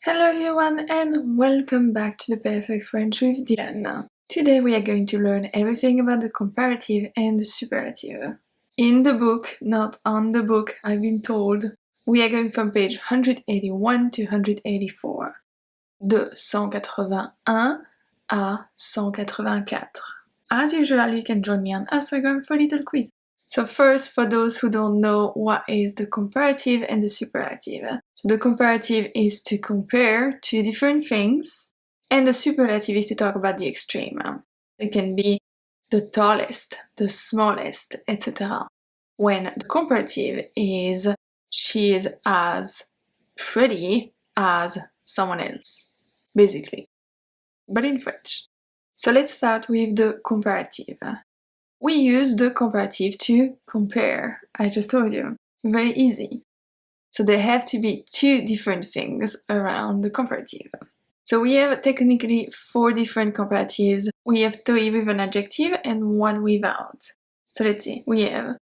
Hello everyone and welcome back to the Perfect French with Dylane. Today we are going to learn everything about the comparative and the superlative. In the book, not on the book, I've been told, we are going from page 181 to 184. De 181 à 184. As usual, you can join me on Instagram for a little quiz. So first, for those who don't know, what is the comparative and the superlative? So the comparative is to compare two different things, and the superlative is to talk about the extreme. It can be the tallest, the smallest, etc. When the comparative is she is as pretty as someone else, basically, but in French. So let's start with the comparative. We use the comparative to compare, I just told you. Very easy. So there have to be two different things around the comparative. So we have technically 4 different comparatives. We have 3 with an adjective and 1 without. So let's see, we have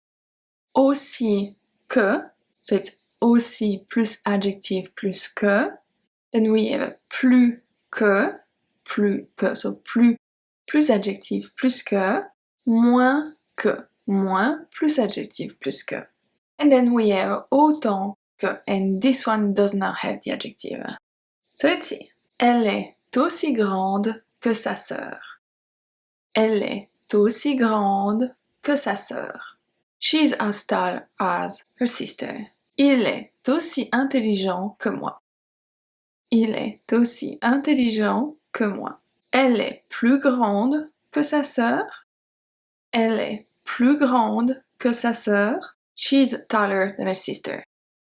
aussi que, so it's aussi plus adjective plus que. Then we have plus que, so plus adjective plus que. Moins que, moins plus adjective plus que. And then we have autant que, and this one does not have the adjective. So let's see. Elle est aussi grande que sa sœur. Elle est aussi grande que sa sœur. She is as tall as her sister. Il est aussi intelligent que moi. Il est aussi intelligent que moi. Elle est plus grande que sa sœur. Elle est plus grande que sa sœur. She's taller than her sister.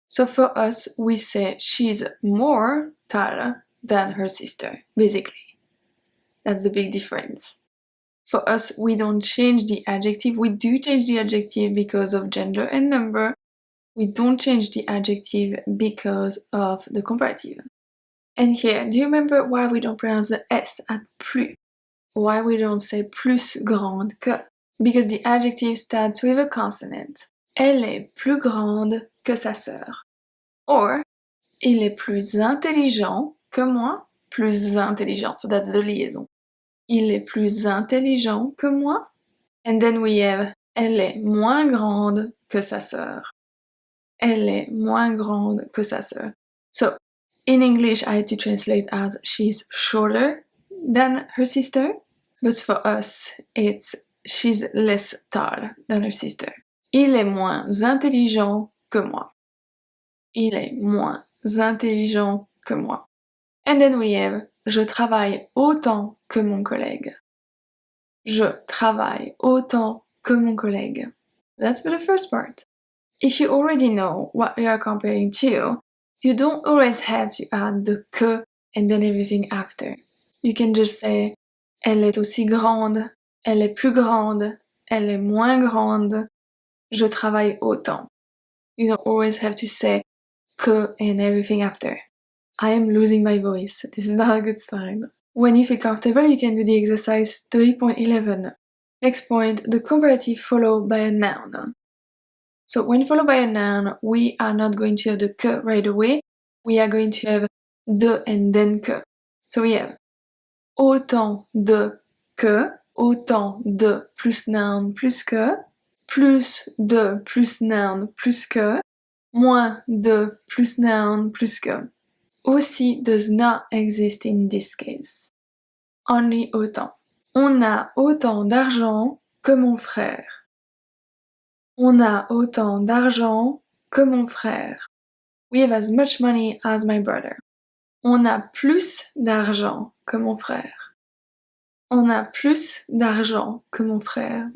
So for us, we say she's more taller than her sister, basically. That's the big difference. For us, we don't change the adjective. We do change the adjective because of gender and number. We don't change the adjective because of the comparative. And here, do you remember why we don't pronounce the S at plus? Why we don't say plus grande que? Because the adjective starts with a consonant. Elle est plus grande que sa sœur. Or, il est plus intelligent que moi. Plus intelligent, so that's the liaison. Il est plus intelligent que moi. And then we have elle est moins grande que sa sœur. Elle est moins grande que sa sœur. So, in English, I had to translate as she's shorter than her sister. But for us, it's she's less tall than her sister. Il est moins intelligent que moi. Il est moins intelligent que moi. And then we have je travaille autant que mon collègue. Je travaille autant que mon collègue. That's for the first part. If you already know what you are comparing to, you don't always have to add the que and then everything after. You can just say elle est aussi grande, elle est plus grande, elle est moins grande, je travaille autant. You don't always have to say que and everything after. I am losing my voice. This is not a good sign. When you feel comfortable, you can do the exercise 3.11. Next point, the comparative followed by a noun. So when followed by a noun, we are not going to have the que right away. We are going to have de and then que. So we have autant de que, autant de plus noun plus que, plus de plus noun plus que, moins de plus noun plus que. Aussi does not exist in this case. Only autant. On a autant d'argent que mon frère. On a autant d'argent que mon frère. We have as much money as my brother. On a plus d'argent que mon frère. On a plus d'argent que mon frère.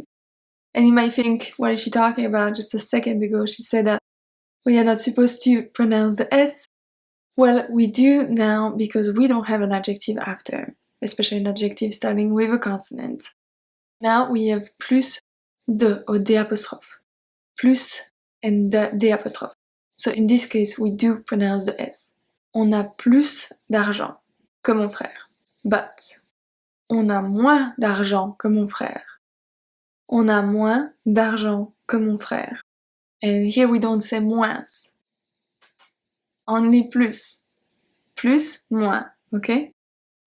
And you might think, what is she talking about? Just a second ago, she said that we are not supposed to pronounce the S. Well, we do now because we don't have an adjective after, especially an adjective starting with a consonant. Now we have plus de or d apostrophe. Plus and d apostrophe. So in this case, we do pronounce the S. On a plus d'argent que mon frère. But on a moins d'argent que mon frère. On a moins d'argent que mon frère. And here we don't say moins. Only plus. plus, moins, okay?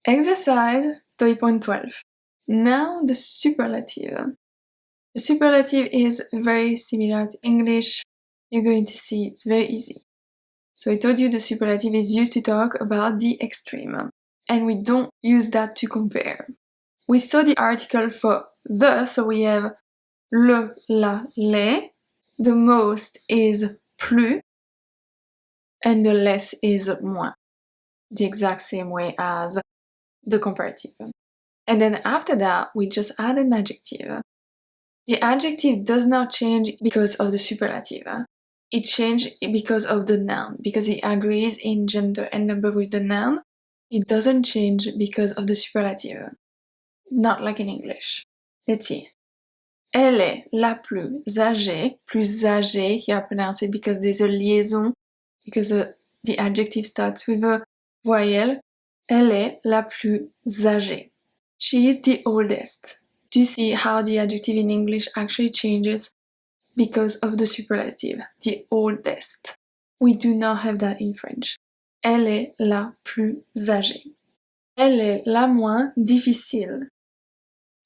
Exercise 3.12. Now the superlative. The superlative is very similar to English. You're going to see it's very easy. So I told you the superlative is used to talk about the extreme, and we don't use that to compare. We saw the article for the, so we have le, la, les. The most is plus, and the less is moins. The exact same way as the comparative. And then after that, we just add an adjective. The adjective does not change because of the superlative. It changes because of the noun, because it agrees in gender and number with the noun. It doesn't change because of the superlative. Not like in English. Let's see. Elle est la plus âgée. Plus âgée, here I pronounce it because there's a liaison, because the adjective starts with a voyelle. Elle est la plus âgée. She is the oldest. Do you see how the adjective in English actually changes because of the superlative? The oldest. We do not have that in French. Elle est la plus âgée. Elle est la moins difficile.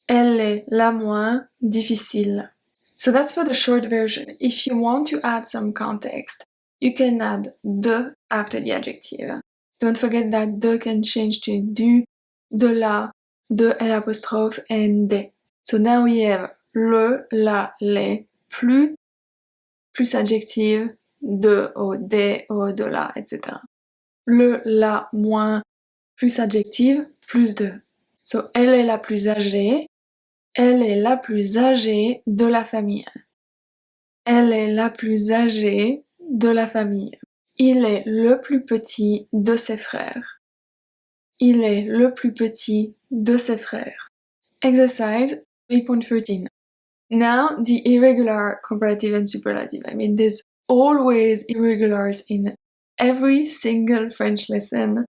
Elle est la moins difficile. So that's for the short version. If you want to add some context, you can add de after the adjective. Don't forget that de can change to du, de la, de l'apostrophe, and des. So now we have le, la, les, plus adjective, de, au, des, au, de la, etc. Le, la, moins, plus adjective, plus de. So elle est la plus âgée. Elle est la plus âgée de la famille. Elle est la plus âgée de la famille. Il est le plus petit de ses frères. Il est le plus petit de ses frères. Exercise 3.13. Now the irregular, comparative and superlative. I mean, there's always irregulars in every single French lesson.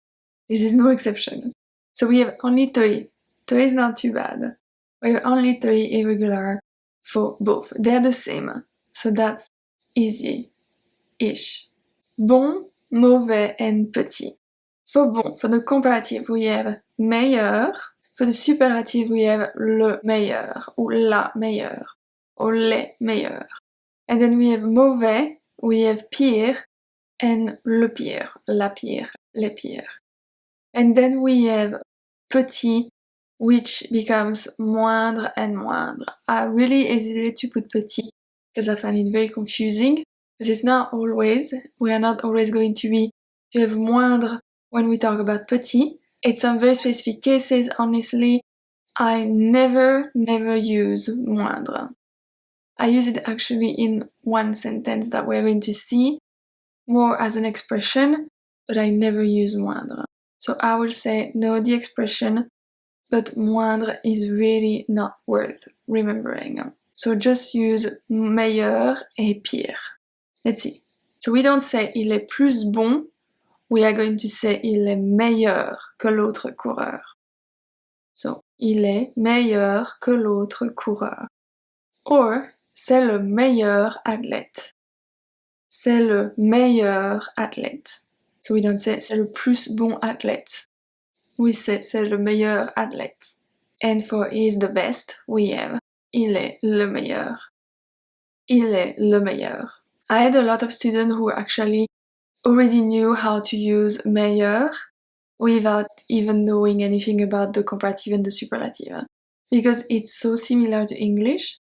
This is no exception. So we have only three. Three is not too bad. We have only three irregular for both. They're the same. So that's easy-ish. Bon, mauvais, and petit. For bon, for the comparative, we have meilleur. For the superlative, we have le meilleur, ou la meilleure, or les meilleurs. And then we have mauvais, we have pire, and le pire, la pire, les pires. And then we have petit, which becomes moindre and moindre. I really hesitated to put petit because I find it very confusing. Because it's not always, we are not always going to have moindre when we talk about petit. In some very specific cases, honestly, I never use moindre. I use it actually in one sentence that we're going to see, more as an expression, but I never use moindre. So I will say know the expression, but moindre is really not worth remembering. So just use meilleur et pire. Let's see. So we don't say il est plus bon, we are going to say il est meilleur que l'autre coureur. So, il est meilleur que l'autre coureur. Or, c'est le meilleur athlète. C'est le meilleur athlète. So we don't say c'est le plus bon athlète. We say c'est le meilleur athlète. And for is the best, we have il est le meilleur. Il est le meilleur. I had a lot of students who actually already knew how to use meilleur without even knowing anything about the comparative and the superlative. Because it's so similar to English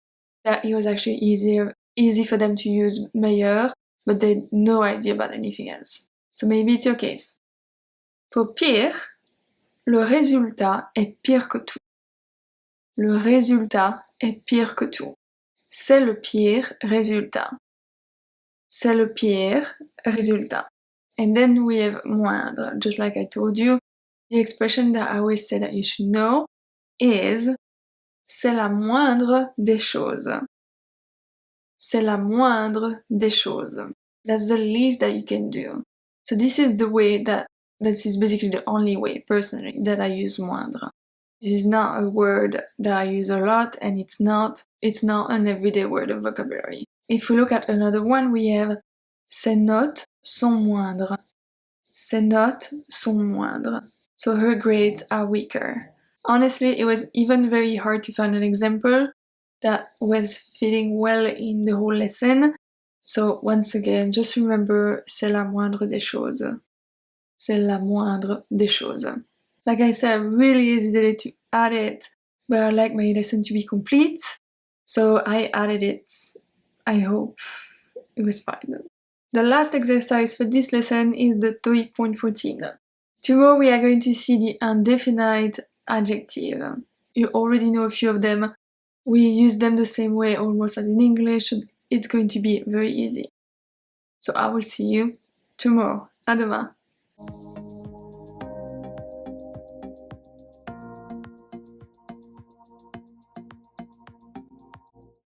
that it was actually easy for them to use meilleur, but they had no idea about anything else. So maybe it's your case. For pire, le résultat est pire que tout. Le résultat est pire que tout. C'est le pire résultat. C'est le pire résultat. And then we have moindre, just like I told you. The expression that I always say that you should know is c'est la moindre des choses. C'est la moindre des choses. That's the least that you can do. So this is the way this is basically the only way, personally, that I use moindre. This is not a word that I use a lot, and it's not an everyday word of vocabulary. If we look at another one, we have ses notes sont moindres. ses notes sont moindres. So her grades are weaker. Honestly, it was even very hard to find an example that was fitting well in the whole lesson. So once again, just remember, c'est la moindre des choses. C'est la moindre des choses. Like I said, I really hesitated to add it, but I like my lesson to be complete, so I added it. I hope it was fine. The last exercise for this lesson is the TOEIC point 14. Tomorrow we are going to see the indefinite adjective. You already know a few of them. We use them the same way almost as in English. It's going to be very easy. So I will see you tomorrow. À demain.